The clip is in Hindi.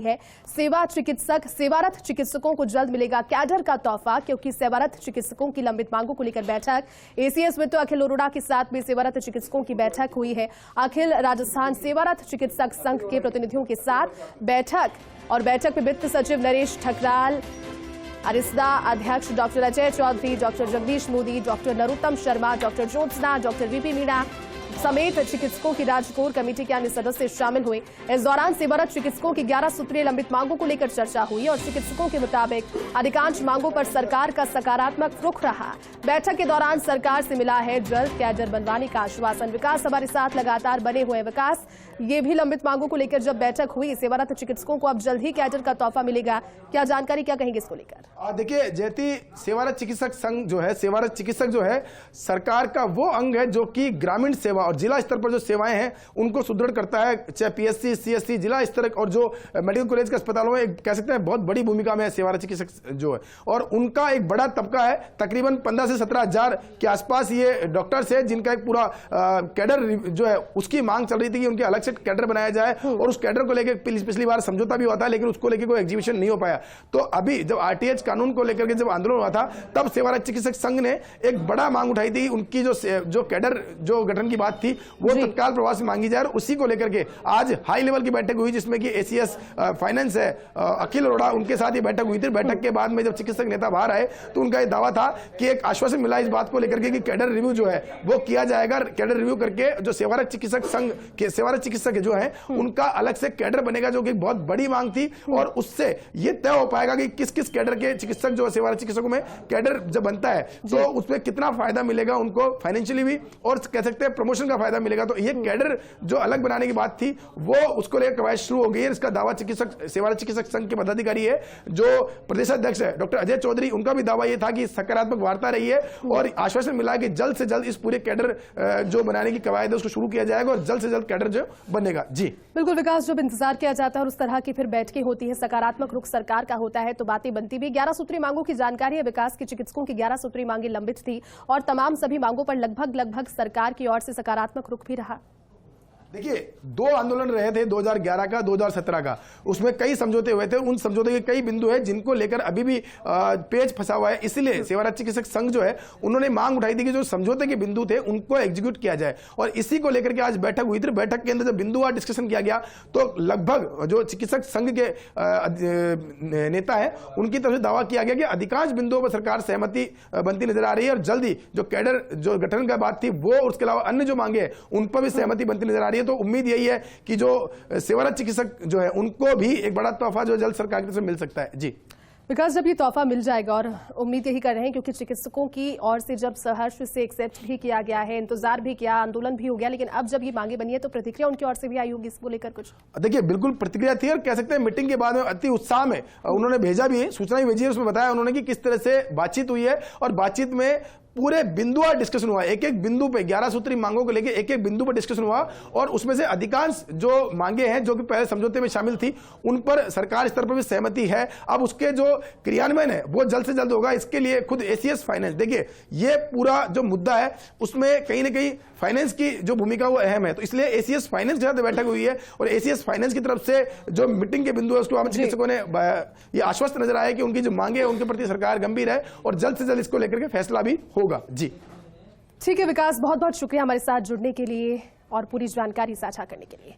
है। सेवारत चिकित्सकों को जल्द मिलेगा कैडर का तोहफा, क्योंकि सेवारत चिकित्सकों की लंबित मांगों को लेकर बैठक एसीएस वित्त अखिल अरोड़ा के साथ भी सेवारत चिकित्सकों की बैठक हुई है। अखिल राजस्थान सेवारत चिकित्सक संघ के प्रतिनिधियों के साथ बैठक में वित्त सचिव नरेश ठकराल, अरिस्दा अध्यक्ष doctor Ajay Chaudhary, doctor Jagdish Modi, doctor Narottam Sharma, doctor Jyotsna, doctor VP Meena समेत चिकित्सकों की राज्य कोर कमेटी के अन्य सदस्य शामिल हुए। इस दौरान सेवारत चिकित्सकों की 11 सूत्रीय लंबित मांगों को लेकर चर्चा हुई और चिकित्सकों के मुताबिक अधिकांश मांगों पर सरकार का सकारात्मक रुख रहा। बैठक के दौरान सरकार से मिला है जल्द कैडर बनवाने का आश्वासन। विकास हमारे साथ लगातार बने हुए विकास, ये भी लंबित मांगों को लेकर जब बैठक हुई, सेवारत चिकित्सकों को अब जल्द ही कैडर का तोहफा मिलेगा, क्या जानकारी, क्या कहेंगे इसको लेकर? देखिए जयती, सेवारत चिकित्सक संघ जो है, सेवारत चिकित्सक जो है सरकार का वो अंग है जो कि ग्रामीण सेवा और जिला स्तर पर जो सेवाएं हैं उनको सुदृढ़ करता है। चाहे पीएससी, सीएससी, जिला स्तर और जो मेडिकल कॉलेज के अस्पतालों में कह सकते हैं बहुत बड़ी भूमिका में सेवारत चिकित्सक जो है, और उनका एक बड़ा तबका है। तकरीबन 15 से 17 हजार के आसपास ये डॉक्टर्स है जिनका एक पूरा कैडर जो है उसकी मांग चल रही थी कि उनके अलग से कैडर बनाया जाए, और उस कैडर को लेकर पिछली बार समझौता भी हुआ था, लेकिन उसको लेकर कोई एग्जीबिशन नहीं हो पाया। तो अभी जब आरटीएच कानून को लेकर के जब आंदोलन हुआ था, तब सेवारत चिकित्सक संघ ने एक बड़ा मांग उठाई थी। उनकी जो कैडर जो गठन की बात थी वो तत्काल प्रभाव से मांगी जाए, और उसी को लेकर के आज हाई लेवल की बैठक हुई, जिसमें कि एसीएस फाइनेंस है, अखिल अरोड़ा, उनके साथ ये बैठक हुई थी। बैठक के बाद में जब चिकित्सक नेता बाहर आए तो उनका ये दावा था कि एक आश्वासन मिला इस बात को लेकर के कि कैडर रिव्यू जो है वो किया जाएगा। कैडर रिव्यू करके जो सेवारत चिकित्सक संघ के सेवारत चिकित्सक जो है उनका अलग से कैडर बनेगा, जो कि बहुत बड़ी मांग थी, और उससे ये तय हो पाएगा कि किस किस कैडर के चिकित्सक जो सेवारत चिकित्सकों में कैडर जब बनता है तो उसमें कितना फायदा मिलेगा उनको फाइनेंशियली भी, और कह सकते हैं प्रमोशन का फायदा मिलेगा। तो ये कैडर जो अलग बनाने की बात थी वो उसको लेकर कवायद शुरू हो गई है। इसका दावा सेवारत चिकित्सक संघ के पदाधिकारी है जो प्रदेश अध्यक्ष है डॉक्टर अजय चौधरी, उनका भी दावा यह था कि सकारात्मक वार्ता रही है और आश्वासन मिला कि जल्द से जल्द इस पूरे कैडर जो बनाने की कवायद है उसको शुरू किया जाएगा और जल्द से जल्द कैडर जो बनेगा। जी बिल्कुल विकास, जब इंतजार किया जाता है और उस तरह की फिर बैठकें होती है, सकारात्मक रुख सरकार का होता है तो बातें बनती भी। 11 सूत्री मांगों की जानकारी है विकास की, चिकित्सकों की 11 सूत्री मांगे लंबित थी और तमाम सभी मांगों पर लगभग सरकार की ओर से सकारात्मक रुख भी रहा। देखिए, 2 आंदोलन रहे थे, 2011 का, 2017 का, उसमें कई समझौते हुए थे। उन समझौते के कई बिंदु हैं जिनको लेकर अभी भी पेच फंसा हुआ है। इसलिए सेवारत चिकित्सक संघ जो है उन्होंने मांग उठाई थी कि जो समझौते के बिंदु थे उनको एग्जीक्यूट किया जाए, और इसी को लेकर के आज बैठक हुई थी। बैठक के अंदर जब बिंदुवार डिस्कशन किया गया तो लगभग जो चिकित्सक संघ के नेता है उनकी तरफ से दावा किया गया कि अधिकांश बिंदुओं पर सरकार सहमति बनती नजर आ रही है, और जल्दी जो कैडर जो गठन का बात थी वो, उसके अलावा अन्य जो मांगे हैं उन पर भी सहमति बनती नजर आ रही है। तो उम्मीद यही है कि जो सेवारत चिकित्सक जो है उनको भी एक बड़ा तोहफा जो जल्द सरकार की तरफ से मिल सकता है। जी विकास, जब ये तोहफा मिल जाएगा, और उम्मीद यही कर रहे हैं क्योंकि चिकित्सकों की ओर से जब सहर्ष से एक्सेप्ट भी किया गया है, इंतजार भी किया, आंदोलन भी हो गया, लेकिन अब जब ये मांगे बनी है तो प्रतिक्रिया उनकी ओर से भी आई होगी इसको लेकर कुछ? देखिए, बिल्कुल प्रतिक्रिया थी, और कह सकते हैं मीटिंग के बाद में अति उत्साह में उन्होंने भेजा भी है, सूचना भी भेजी है। उसमें बताया उन्होंने कि किस तरह से बातचीत हुई है, और बातचीत में पूरे बिंदुवार डिस्कशन हुआ। एक एक बिंदु पे 11 सूत्री मांगों को लेकर एक एक बिंदु पर डिस्कशन हुआ, और उसमें से अधिकांश जो मांगे हैं जो कि पहले समझौते में शामिल थी उन पर सरकार स्तर पर भी सहमति है। अब उसके जो क्रियान्वयन है वो जल्द से जल्द होगा। इसके लिए खुद एसीएस फाइनेंस, देखिए ये पूरा जो मुद्दा है उसमें कहीं ना कहीं फाइनेंस की जो भूमिका वो अहम है, तो इसलिए एसीएस फाइनेंस के साथ बैठक हुई है, और एसीएस फाइनेंस की तरफ से जो मीटिंग के बिंदु है उसको हम चिकित्सकों ने ये आश्वस्त नजर आया कि उनकी जो मांगे है उनके प्रति सरकार गंभीर है, और जल्द से जल्द इसको लेकर के फैसला भी होगा। जी ठीक है विकास, बहुत बहुत शुक्रिया हमारे साथ जुड़ने के लिए और पूरी जानकारी साझा करने के लिए।